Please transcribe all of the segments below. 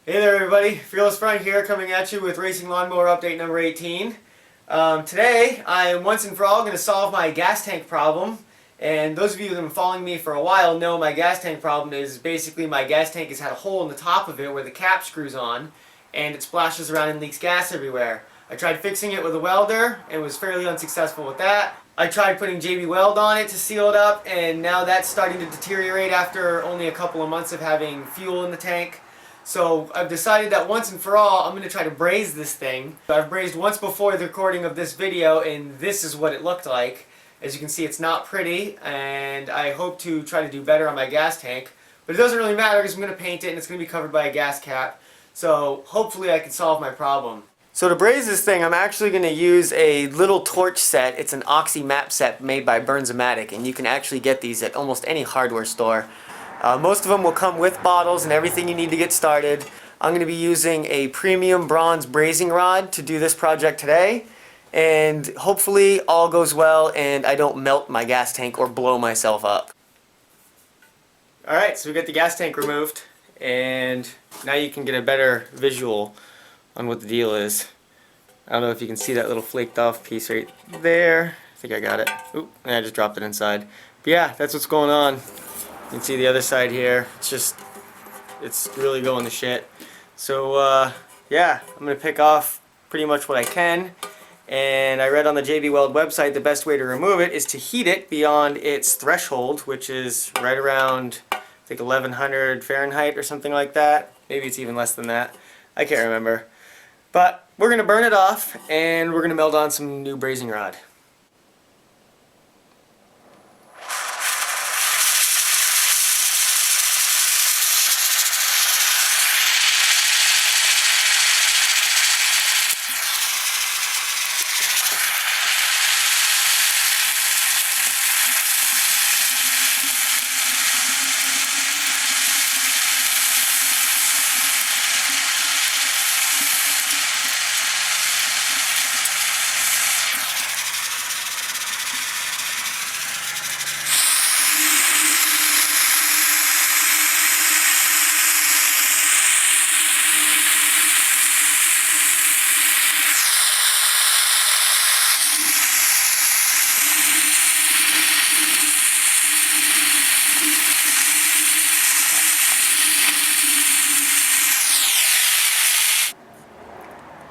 Hey there everybody, Fearless Frank here coming at you with Racing Lawnmower Update number 18. Today I am once and for all going to solve my gas tank problem. And those of you that have been following me for a while know my gas tank problem is basically my gas tank has had a hole in the top of it where the cap screws on and it splashes around and leaks gas everywhere. I tried fixing it with a welder and was fairly unsuccessful with that. I tried putting JB Weld on it to seal it up, and now that's starting to deteriorate after only a couple of months of having fuel in the tank. So I've decided that once and for all, I'm going to try to braze this thing. I've brazed once before the recording of this video, and this is what it looked like. As you can see, it's not pretty, and I hope to try to do better on my gas tank. But it doesn't really matter because I'm going to paint it, and it's going to be covered by a gas cap. So hopefully I can solve my problem. So to braze this thing, I'm actually going to use a little torch set. It's an oxy map set made by Burns-O-Matic, and you can actually get these at almost any hardware store. Most of them will come with bottles and everything you need to get started. I'm going to be using a premium bronze brazing rod to do this project today, and hopefully all goes well and I don't melt my gas tank or blow myself up. Alright, so we got the gas tank removed, and now you can get a better visual on what the deal is. I don't know if you can see that little flaked off piece right there. I think I got it. Oop, I just dropped it inside. But yeah, that's what's going on. You can see the other side here. It's really going to shit. So yeah, I'm going to pick off pretty much what I can. And I read on the JB Weld website the best way to remove it is to heat it beyond its threshold, which is right around, I think, 1100 Fahrenheit or something like that. Maybe it's even less than that. I can't remember. But we're going to burn it off, and we're going to meld on some new brazing rod.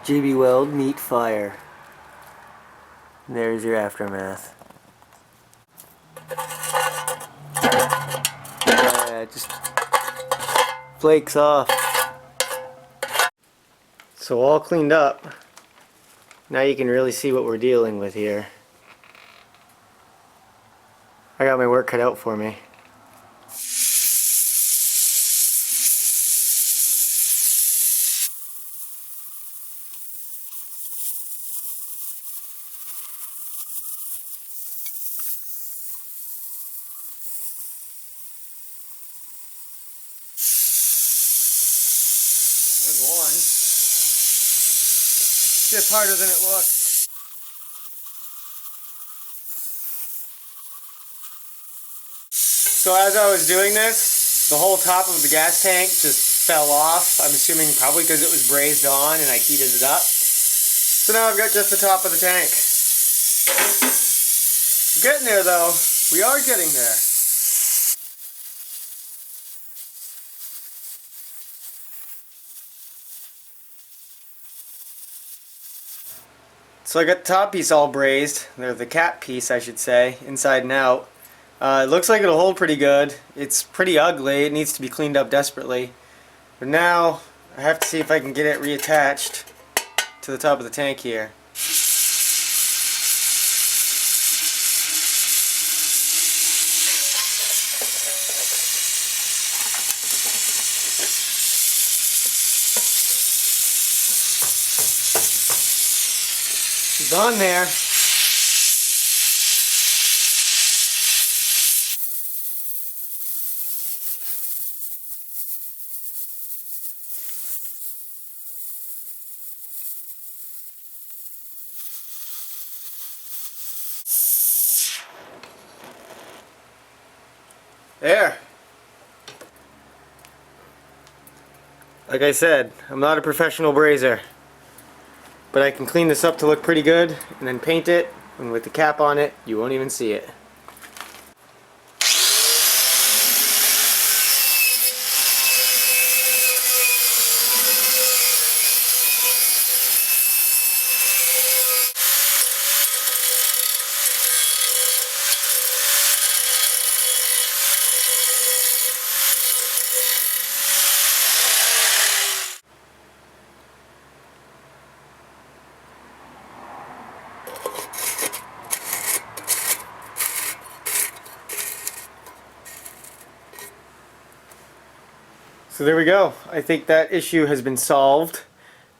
JB Weld, meet fire. There's your aftermath. Yeah, it just flakes off. So all cleaned up. Now you can really see what we're dealing with here. I got my work cut out for me. There's one. It's just harder than it looks. So as I was doing this, the whole top of the gas tank just fell off. I'm assuming probably because it was brazed on and I heated it up. So now I've got just the top of the tank. We're getting there though. We are getting there. So I got the top piece all brazed, or the cap piece I should say, inside and out. It looks like it'll hold pretty good. It's pretty ugly, it needs to be cleaned up desperately. But now I have to see if I can get it reattached to the top of the tank here. It's on there. There. Like I said, I'm not a professional brazier, but I can clean this up to look pretty good and then paint it, and with the cap on it, you won't even see it. So there we go. I think that issue has been solved.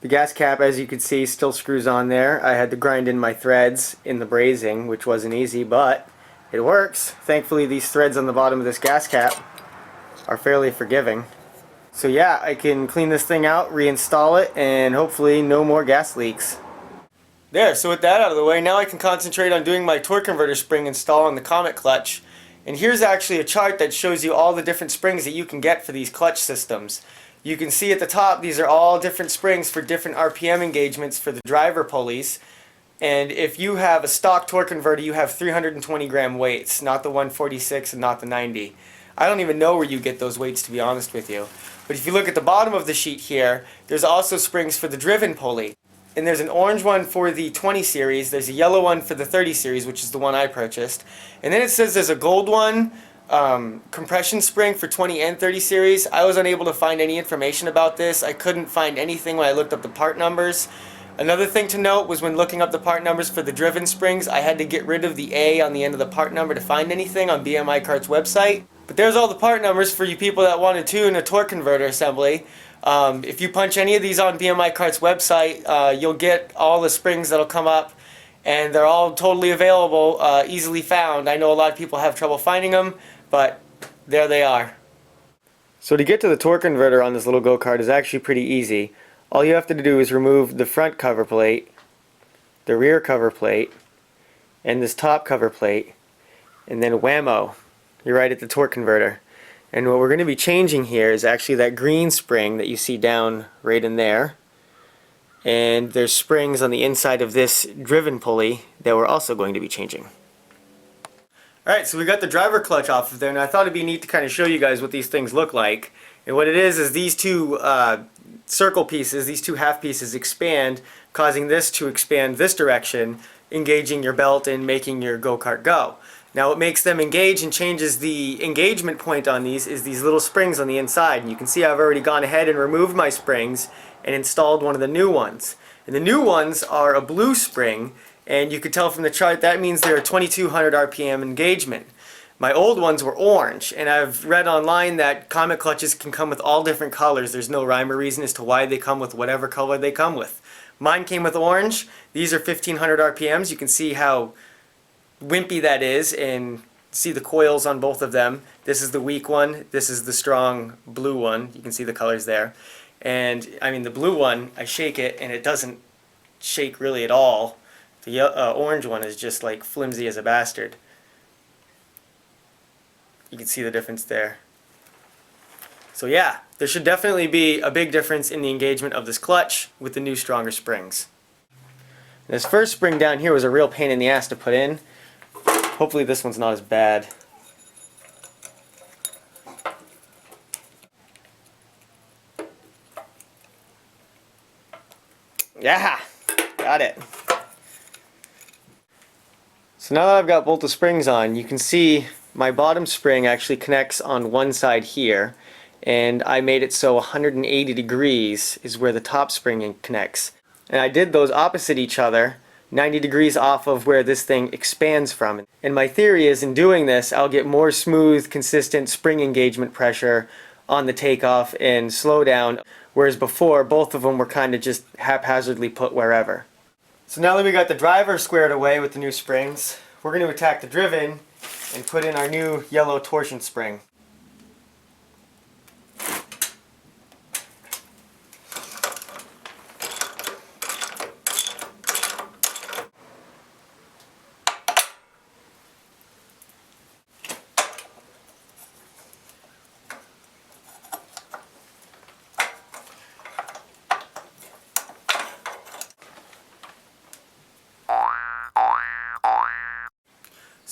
The gas cap, as you can see, still screws on there. I had to grind in my threads in the brazing, which wasn't easy, but it works. Thankfully, these threads on the bottom of this gas cap are fairly forgiving. So yeah, I can clean this thing out, reinstall it, and hopefully no more gas leaks. There, so with that out of the way, now I can concentrate on doing my torque converter spring install on the Comet clutch. And here's actually a chart that shows you all the different springs that you can get for these clutch systems. You can see at the top, these are all different springs for different RPM engagements for the driver pulleys. And if you have a stock torque converter, you have 320 gram weights, not the 146 and not the 90. I don't even know where you get those weights, to be honest with you. But if you look at the bottom of the sheet here, there's also springs for the driven pulley. And there's an orange one for the 20 series, there's a yellow one for the 30 series, which is the one I purchased. And then it says there's a gold one, compression spring for 20 and 30 series. I was unable to find any information about this. I couldn't find anything when I looked up the part numbers. Another thing to note was when looking up the part numbers for the driven springs, I had to get rid of the A on the end of the part number to find anything on BMI Cart's website. But there's all the part numbers for you people that want to tune a torque converter assembly. If you punch any of these on BMI Cart's website, you'll get all the springs that'll come up, and they're all totally available, easily found. I know a lot of people have trouble finding them, but there they are. So to get to the torque converter on this little go-kart is actually pretty easy. All you have to do is remove the front cover plate, the rear cover plate, and this top cover plate, and then whammo, you're right at the torque converter. And what we're going to be changing here is actually that green spring that you see down right in there. And there's springs on the inside of this driven pulley that we're also going to be changing. Alright, so we got the driver clutch off of there, and I thought it'd be neat to kind of show you guys what these things look like. And what it is these two circle pieces, these two half pieces expand, causing this to expand this direction, engaging your belt and making your go-kart go. Now what makes them engage and changes the engagement point on these is these little springs on the inside. And you can see I've already gone ahead and removed my springs and installed one of the new ones. And the new ones are a blue spring, and you can tell from the chart that means they're a 2200 RPM engagement. My old ones were orange, and I've read online that Comet clutches can come with all different colors. There's no rhyme or reason as to why they come with whatever color they come with. Mine came with orange. These are 1500 RPMs. You can see how wimpy that is and see the coils on both of them. This is the weak one, this is the strong blue one. You can see the colors there. And I mean the blue one, I shake it and it doesn't shake really at all. The orange one is just like flimsy as a bastard. You can see the difference there. So yeah, there should definitely be a big difference in the engagement of this clutch with the new stronger springs. This first spring down here was a real pain in the ass to put in. Hopefully this one's not as bad. Yeah, got it. So now that I've got both the springs on, you can see my bottom spring actually connects on one side here, and I made it so 180 degrees is where the top spring connects. And I did those opposite each other, 90 degrees off of where this thing expands from. And my theory is in doing this, I'll get more smooth, consistent spring engagement pressure on the takeoff and slow down, whereas before both of them were kind of just haphazardly put wherever. So now that we got the driver squared away with the new springs, we're going to attack the driven and put in our new yellow torsion spring.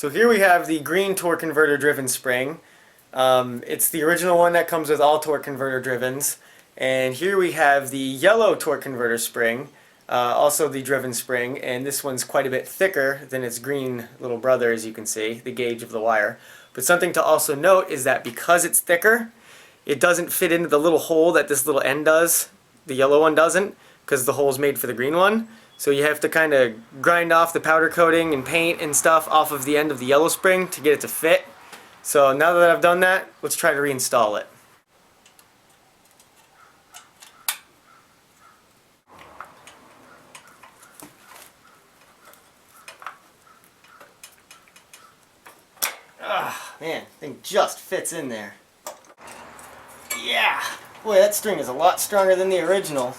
So here we have the green torque converter driven spring. It's the original one that comes with all torque converter drivens. And here we have the yellow torque converter spring, also the driven spring, and this one's quite a bit thicker than its green little brother, as you can see, the gauge of the wire. But something to also note is that because it's thicker, it doesn't fit into the little hole that this little end does. The yellow one doesn't, because the hole's made for the green one. So you have to kind of grind off the powder coating and paint and stuff off of the end of the yellow spring to get it to fit. So now that I've done that, let's try to reinstall it. Ah, man, thing just fits in there. Yeah! Boy, that string is a lot stronger than the original.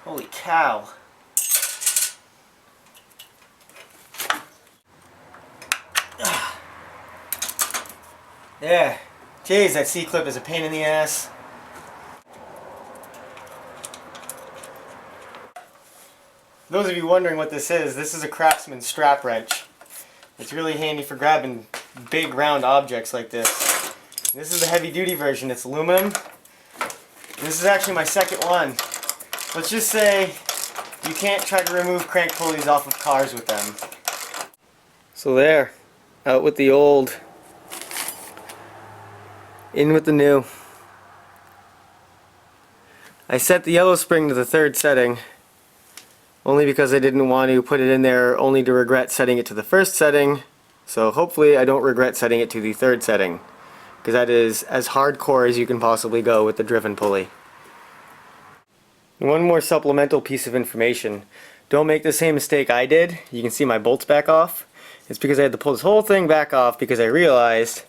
Holy cow. There. Jeez, that C-clip is a pain in the ass. Those of you wondering what this is a Craftsman strap wrench. It's really handy for grabbing big round objects like this. This is the heavy duty version. It's aluminum. This is actually my second one. Let's just say you can't try to remove crank pulleys off of cars with them. So there, out with the old, in with the new. I set the yellow spring to the 3rd setting, only because I didn't want to put it in there only to regret setting it to the 1st setting. So hopefully I don't regret setting it to the 3rd setting, because that is as hardcore as you can possibly go with the driven pulley. One more supplemental piece of information. Don't make the same mistake I did. You can see my bolts back off. It's because I had to pull this whole thing back off because I realized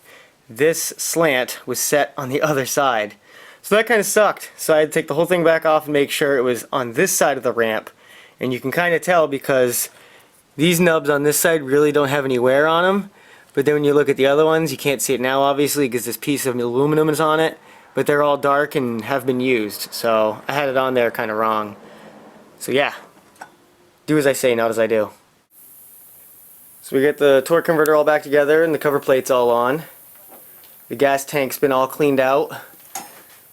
this slant was set on the other side. So that kind of sucked. So I had to take the whole thing back off and make sure it was on this side of the ramp. And you can kind of tell because these nubs on this side really don't have any wear on them. But then when you look at the other ones, you can't see it now obviously because this piece of aluminum is on it. But they're all dark and have been used. So I had it on there kind of wrong. So yeah, do as I say, not as I do. So we get the torque converter all back together and the cover plate's all on. The gas tank's been all cleaned out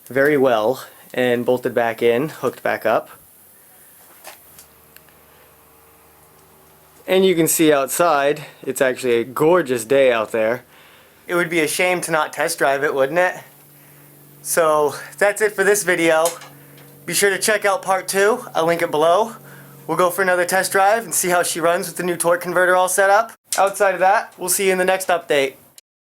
very well and bolted back in, hooked back up. And you can see outside, it's actually a gorgeous day out there. It would be a shame to not test drive it, wouldn't it? So that's it for this video. Be sure to check out part 2. I'll link it below. We'll go for another test drive and see how she runs with the new torque converter all set up. Outside of that, we'll see you in the next update.